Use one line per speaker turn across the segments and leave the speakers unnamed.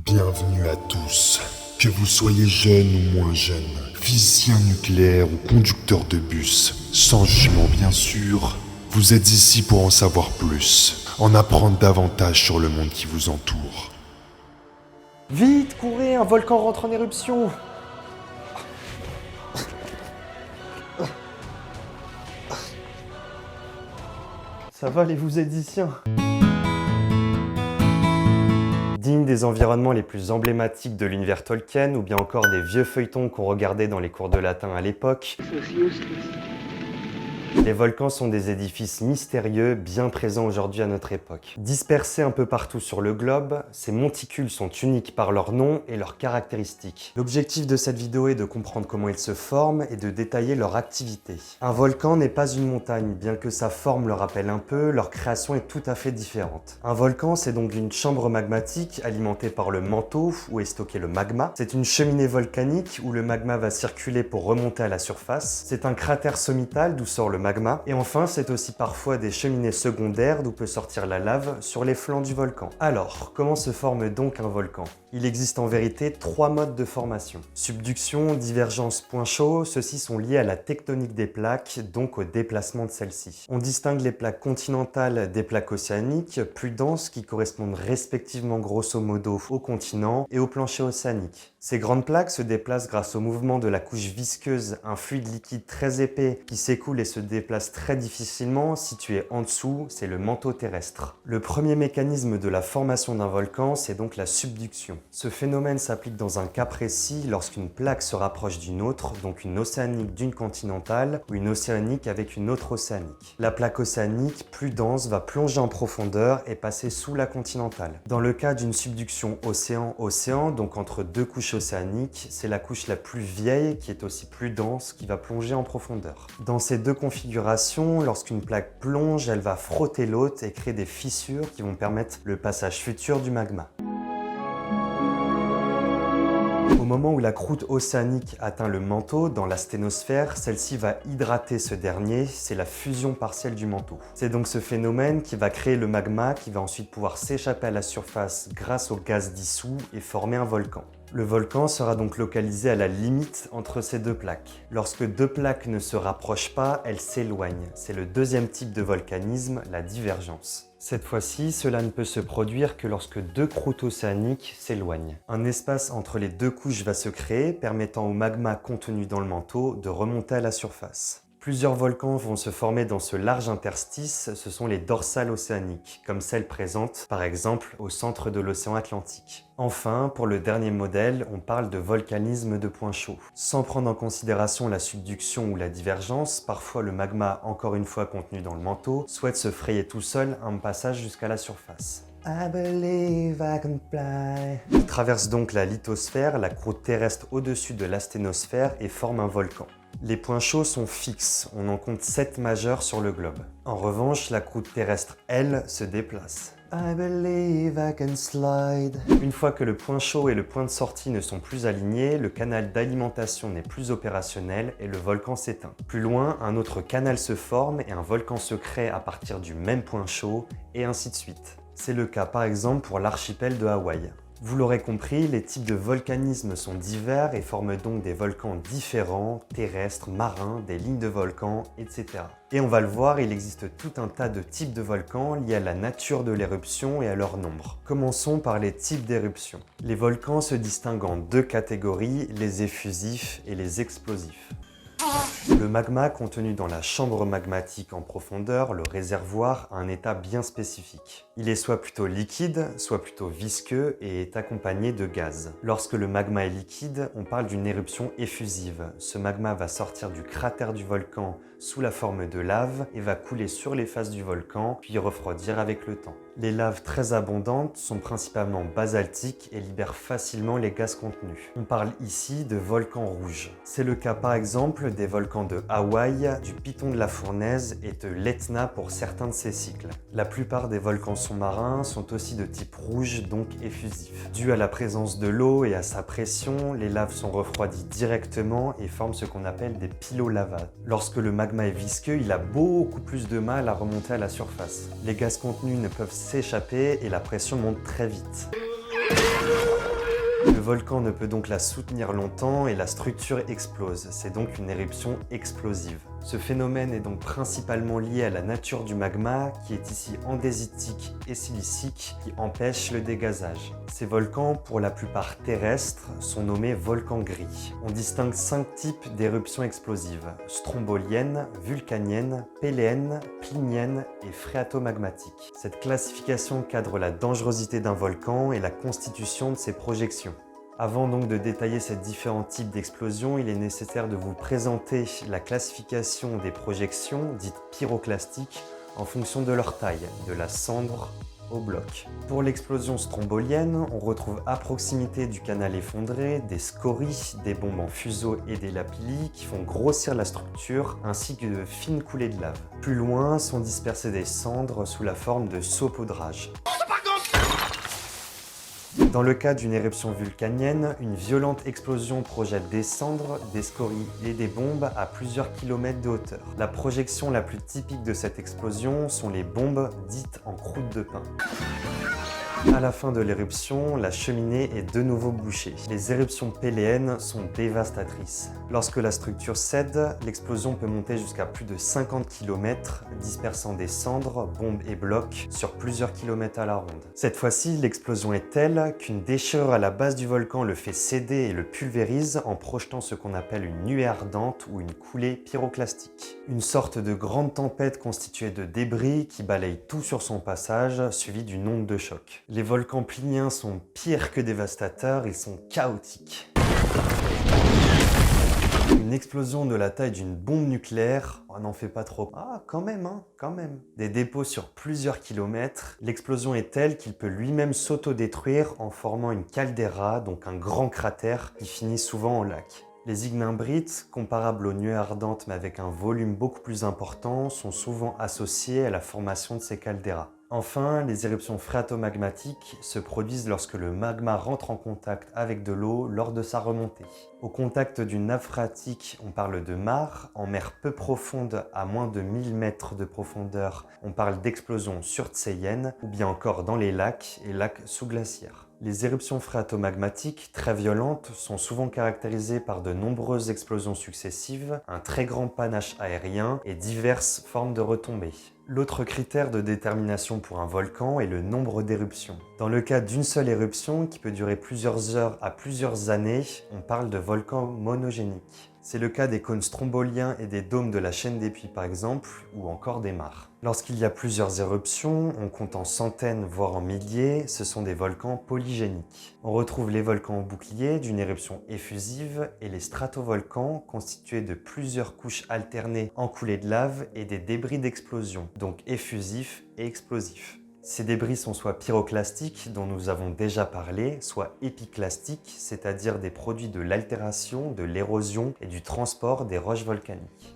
Bienvenue à tous. Que vous soyez jeune ou moins jeune, physicien nucléaire ou conducteur de bus, sans jugement bien sûr, vous êtes ici pour en savoir plus, en apprendre davantage sur le monde qui vous entoure.
Vite, courez, un volcan rentre en éruption. Ça va les Vouzédiciens? Digne des environnements les plus emblématiques de l'univers Tolkien, ou bien encore des vieux feuilletons qu'on regardait dans les cours de latin à l'époque, les volcans sont des édifices mystérieux bien présents aujourd'hui à notre époque. Dispersés un peu partout sur le globe, ces monticules sont uniques par leur nom et leurs caractéristiques. L'objectif de cette vidéo est de comprendre comment ils se forment et de détailler leur activité. Un volcan n'est pas une montagne, bien que sa forme le rappelle un peu, leur création est tout à fait différente. Un volcan, c'est donc une chambre magmatique alimentée par le manteau où est stocké le magma. C'est une cheminée volcanique où le magma va circuler pour remonter à la surface. C'est un cratère sommital d'où sort le magma. Et enfin, c'est aussi parfois des cheminées secondaires d'où peut sortir la lave sur les flancs du volcan. Alors, comment se forme donc un volcan? Il existe en vérité 3 modes de formation. Subduction, divergence, point chaud, ceux-ci sont liés à la tectonique des plaques, donc au déplacement de celles-ci. On distingue les plaques continentales des plaques océaniques, plus denses, qui correspondent respectivement grosso modo au continent et au plancher océanique. Ces grandes plaques se déplacent grâce au mouvement de la couche visqueuse, un fluide liquide très épais qui s'écoule et se déplace très difficilement, situé en dessous, c'est le manteau terrestre. Le premier mécanisme de la formation d'un volcan, c'est donc la subduction. Ce phénomène s'applique dans un cas précis lorsqu'une plaque se rapproche d'une autre, donc une océanique d'une continentale ou une océanique avec une autre océanique. La plaque océanique, plus dense, va plonger en profondeur et passer sous la continentale. Dans le cas d'une subduction océan-océan, donc entre deux couches océaniques, c'est la couche la plus vieille qui est aussi plus dense qui va plonger en profondeur. Dans ces deux configurations, lorsqu'une plaque plonge, elle va frotter l'autre et créer des fissures qui vont permettre le passage futur du magma. Au moment où la croûte océanique atteint le manteau, dans la sténosphère, celle-ci va hydrater ce dernier, c'est la fusion partielle du manteau. C'est donc ce phénomène qui va créer le magma qui va ensuite pouvoir s'échapper à la surface grâce au gaz dissous et former un volcan. Le volcan sera donc localisé à la limite entre ces deux plaques. Lorsque deux plaques ne se rapprochent pas, elles s'éloignent. C'est le deuxième type de volcanisme, la divergence. Cette fois-ci, cela ne peut se produire que lorsque deux croûtes océaniques s'éloignent. Un espace entre les deux couches va se créer, permettant au magma contenu dans le manteau de remonter à la surface. Plusieurs volcans vont se former dans ce large interstice, ce sont les dorsales océaniques, comme celle présente par exemple au centre de l'océan Atlantique. Enfin, pour le dernier modèle, on parle de volcanisme de point chaud. Sans prendre en considération la subduction ou la divergence, parfois le magma, encore une fois contenu dans le manteau, souhaite se frayer tout seul un passage jusqu'à la surface. I believe I can fly. Il traverse donc la lithosphère, la croûte terrestre au-dessus de l'asténosphère et forme un volcan. Les points chauds sont fixes, on en compte 7 majeurs sur le globe. En revanche, la croûte terrestre, elle, se déplace. I believe I can slide. Une fois que le point chaud et le point de sortie ne sont plus alignés, le canal d'alimentation n'est plus opérationnel et le volcan s'éteint. Plus loin, un autre canal se forme et un volcan se crée à partir du même point chaud, et ainsi de suite. C'est le cas par exemple pour l'archipel de Hawaï. Vous l'aurez compris, les types de volcanisme sont divers et forment donc des volcans différents, terrestres, marins, des lignes de volcans, etc. Et on va le voir, il existe tout un tas de types de volcans liés à la nature de l'éruption et à leur nombre. Commençons par les types d'éruptions. Les volcans se distinguent en deux catégories, les effusifs et les explosifs. Le magma contenu dans la chambre magmatique en profondeur, le réservoir, a un état bien spécifique. Il est soit plutôt liquide, soit plutôt visqueux et est accompagné de gaz. Lorsque le magma est liquide, on parle d'une éruption effusive. Ce magma va sortir du cratère du volcan sous la forme de lave et va couler sur les faces du volcan, puis refroidir avec le temps. Les laves très abondantes sont principalement basaltiques et libèrent facilement les gaz contenus. On parle ici de volcans rouges. C'est le cas par exemple des volcans de Hawaï, du Piton de la Fournaise et de l'Etna pour certains de ces cycles. La plupart des volcans sous-marins sont aussi de type rouge, donc effusif. Dû à la présence de l'eau et à sa pression, les laves sont refroidies directement et forment ce qu'on appelle des pylolavas. Lorsque le magma est visqueux, il a beaucoup plus de mal à remonter à la surface. Les gaz contenus ne peuvent s'échapper et la pression monte très vite. volcan ne peut donc la soutenir longtemps et la structure explose. C'est donc une éruption explosive. Ce phénomène est donc principalement lié à la nature du magma qui est ici andésitique et silicique qui empêche le dégazage. Ces volcans, pour la plupart terrestres, sont nommés volcans gris. On distingue 5 types d'éruptions explosives: stromboliennes, vulcaniennes, péléennes, pliniennes et phréatomagmatiques. Cette classification cadre la dangerosité d'un volcan et la constitution de ses projections. Avant donc de détailler ces différents types d'explosions, il est nécessaire de vous présenter la classification des projections dites pyroclastiques en fonction de leur taille, de la cendre au bloc. Pour l'explosion strombolienne, on retrouve à proximité du canal effondré des scories, des bombes en fuseau et des lapillis qui font grossir la structure ainsi que de fines coulées de lave. Plus loin sont dispersées des cendres sous la forme de saupoudrage. Dans le cas d'une éruption vulcanienne, une violente explosion projette des cendres, des scories et des bombes à plusieurs kilomètres de hauteur. La projection la plus typique de cette explosion sont les bombes dites en croûte de pain. À la fin de l'éruption, la cheminée est de nouveau bouchée. Les éruptions péléennes sont dévastatrices. Lorsque la structure cède, l'explosion peut monter jusqu'à plus de 50 km, dispersant des cendres, bombes et blocs sur plusieurs kilomètres à la ronde. Cette fois-ci, l'explosion est telle qu'une déchirure à la base du volcan le fait céder et le pulvérise en projetant ce qu'on appelle une nuée ardente ou une coulée pyroclastique. Une sorte de grande tempête constituée de débris qui balaye tout sur son passage, suivi d'une onde de choc. Les volcans pliniens sont pires que dévastateurs, ils sont chaotiques. Une explosion de la taille d'une bombe nucléaire, on n'en fait pas trop. Ah, quand même. Des dépôts sur plusieurs kilomètres. L'explosion est telle qu'il peut lui-même s'autodétruire en formant une caldeira, donc un grand cratère qui finit souvent en lac. Les ignimbrites, comparables aux nuées ardentes mais avec un volume beaucoup plus important, sont souvent associés à la formation de ces caldeiras. Enfin, les éruptions phréatomagmatiques se produisent lorsque le magma rentre en contact avec de l'eau lors de sa remontée. Au contact d'une nappe phréatique, on parle de mare. En mer peu profonde, à moins de 1000 mètres de profondeur, on parle d'explosion surtséienne, ou bien encore dans les lacs et lacs sous-glaciaires. Les éruptions phréatomagmatiques, très violentes, sont souvent caractérisées par de nombreuses explosions successives, un très grand panache aérien et diverses formes de retombées. L'autre critère de détermination pour un volcan est le nombre d'éruptions. Dans le cas d'une seule éruption, qui peut durer plusieurs heures à plusieurs années, on parle de volcan monogénique. C'est le cas des cônes stromboliens et des dômes de la chaîne des Puys par exemple, ou encore des mares. Lorsqu'il y a plusieurs éruptions, on compte en centaines voire en milliers, ce sont des volcans polygéniques. On retrouve les volcans boucliers d'une éruption effusive et les stratovolcans constitués de plusieurs couches alternées en coulées de lave et des débris d'explosion, donc effusifs et explosifs. Ces débris sont soit pyroclastiques, dont nous avons déjà parlé, soit épiclastiques, c'est-à-dire des produits de l'altération, de l'érosion et du transport des roches volcaniques.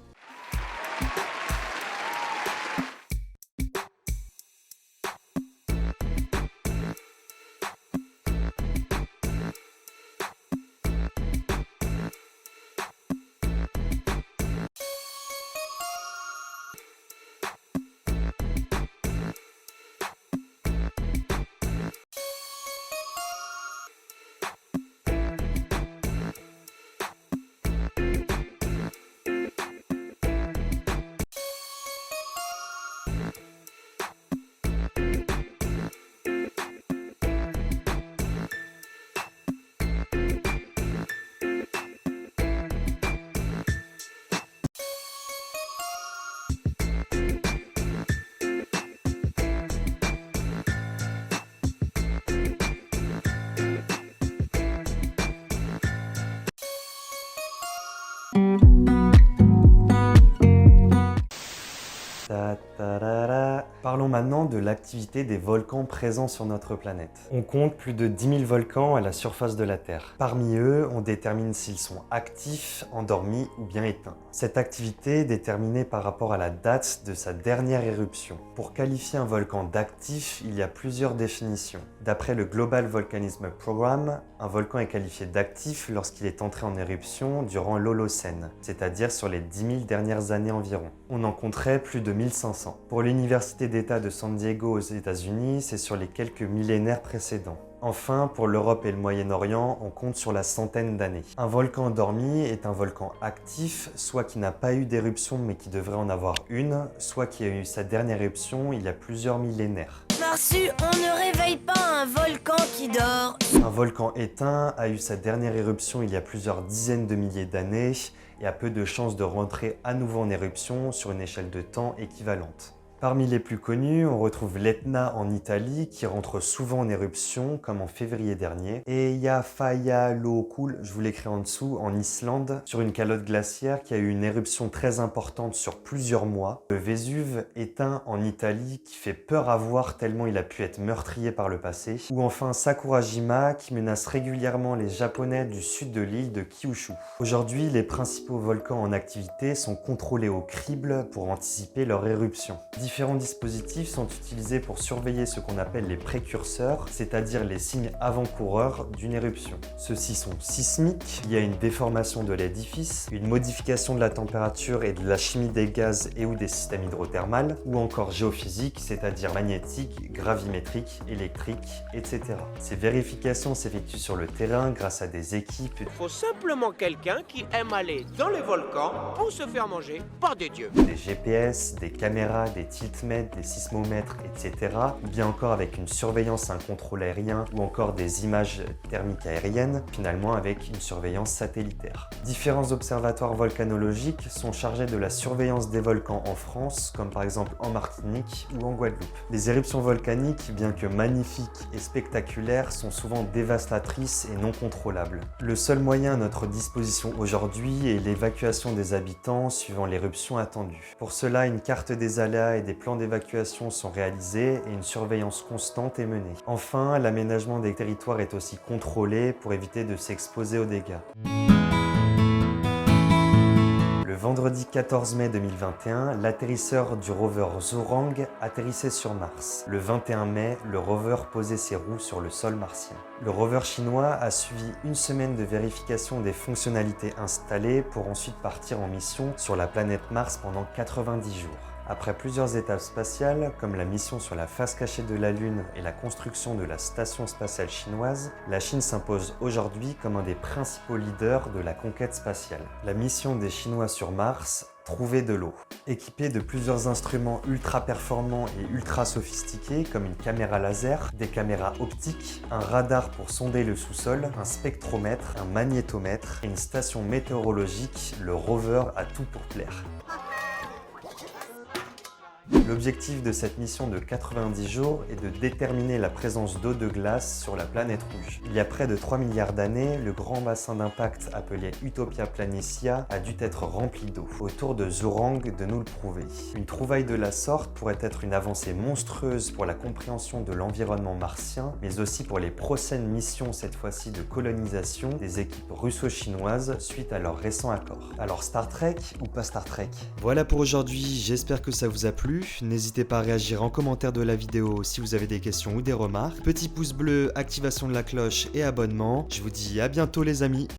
Parlons maintenant de l'activité des volcans présents sur notre planète. On compte plus de 10 000 volcans à la surface de la Terre. Parmi eux, on détermine s'ils sont actifs, endormis ou bien éteints. Cette activité est déterminée par rapport à la date de sa dernière éruption. Pour qualifier un volcan d'actif, il y a plusieurs définitions. D'après le Global Volcanism Program, un volcan est qualifié d'actif lorsqu'il est entré en éruption durant l'Holocène, c'est-à-dire sur les 10 000 dernières années environ. On en compterait plus de 1500. Pour l'université d'État de San Diego aux États-Unis, c'est sur les quelques millénaires précédents. Enfin, pour l'Europe et le Moyen-Orient, on compte sur la centaine d'années. Un volcan endormi est un volcan actif, soit qui n'a pas eu d'éruption mais qui devrait en avoir une, soit qui a eu sa dernière éruption il y a plusieurs millénaires.
Marsu, on ne réveille pas un volcan qui dort.
Un volcan éteint a eu sa dernière éruption il y a plusieurs dizaines de milliers d'années et a peu de chances de rentrer à nouveau en éruption sur une échelle de temps équivalente. Parmi les plus connus, on retrouve l'Etna en Italie qui rentre souvent en éruption comme en février dernier et Eyjafjallajökull, je vous l'écris en dessous, en Islande sur une calotte glaciaire qui a eu une éruption très importante sur plusieurs mois. Le Vésuve éteint en Italie qui fait peur à voir tellement il a pu être meurtrier par le passé. Ou enfin Sakurajima qui menace régulièrement les Japonais du sud de l'île de Kyushu. Aujourd'hui, les principaux volcans en activité sont contrôlés au crible pour anticiper leur éruption. Différents dispositifs sont utilisés pour surveiller ce qu'on appelle les précurseurs, c'est-à-dire les signes avant-coureurs d'une éruption. Ceux-ci sont sismiques, il y a une déformation de l'édifice, une modification de la température et de la chimie des gaz et ou des systèmes hydrothermales, ou encore géophysiques, c'est-à-dire magnétiques, gravimétriques, électriques, etc. Ces vérifications s'effectuent sur le terrain grâce à des équipes.
Il faut simplement quelqu'un qui aime aller dans les volcans pour se faire manger par des dieux.
Des GPS, des caméras, des tiltmètres, des sismomètres, etc. Ou bien encore avec une surveillance à un contrôle aérien ou encore des images thermiques aériennes, finalement avec une surveillance satellitaire. Différents observatoires volcanologiques sont chargés de la surveillance des volcans en France, comme par exemple en Martinique ou en Guadeloupe. Les éruptions volcaniques, bien que magnifiques et spectaculaires, sont souvent dévastatrices et non contrôlables. Le seul moyen à notre disposition aujourd'hui est l'évacuation des habitants suivant l'éruption attendue. Pour cela, une carte des aléas et des plans d'évacuation sont réalisés et une surveillance constante est menée. Enfin, l'aménagement des territoires est aussi contrôlé pour éviter de s'exposer aux dégâts. Le vendredi 14 mai 2021, l'atterrisseur du rover Zhurong atterrissait sur Mars. Le 21 mai, le rover posait ses roues sur le sol martien. Le rover chinois a suivi une semaine de vérification des fonctionnalités installées pour ensuite partir en mission sur la planète Mars pendant 90 jours. Après plusieurs étapes spatiales, comme la mission sur la face cachée de la Lune et la construction de la station spatiale chinoise, la Chine s'impose aujourd'hui comme un des principaux leaders de la conquête spatiale. La mission des Chinois sur Mars, trouver de l'eau. Équipée de plusieurs instruments ultra performants et ultra sophistiqués comme une caméra laser, des caméras optiques, un radar pour sonder le sous-sol, un spectromètre, un magnétomètre et une station météorologique, le rover a tout pour plaire. L'objectif de cette mission de 90 jours est de déterminer la présence d'eau de glace sur la planète rouge. Il y a près de 3 milliards d'années, le grand bassin d'impact appelé Utopia Planitia a dû être rempli d'eau. Autour de Zhurong de nous le prouver. Une trouvaille de la sorte pourrait être une avancée monstrueuse pour la compréhension de l'environnement martien, mais aussi pour les prochaines missions, cette fois-ci de colonisation, des équipes russo-chinoises suite à leur récent accord. Alors Star Trek ou pas Star Trek? Voilà pour aujourd'hui, j'espère que ça vous a plu. N'hésitez pas à réagir en commentaire de la vidéo si vous avez des questions ou des remarques. Petit pouce bleu, activation de la cloche et abonnement. Je vous dis à bientôt les amis.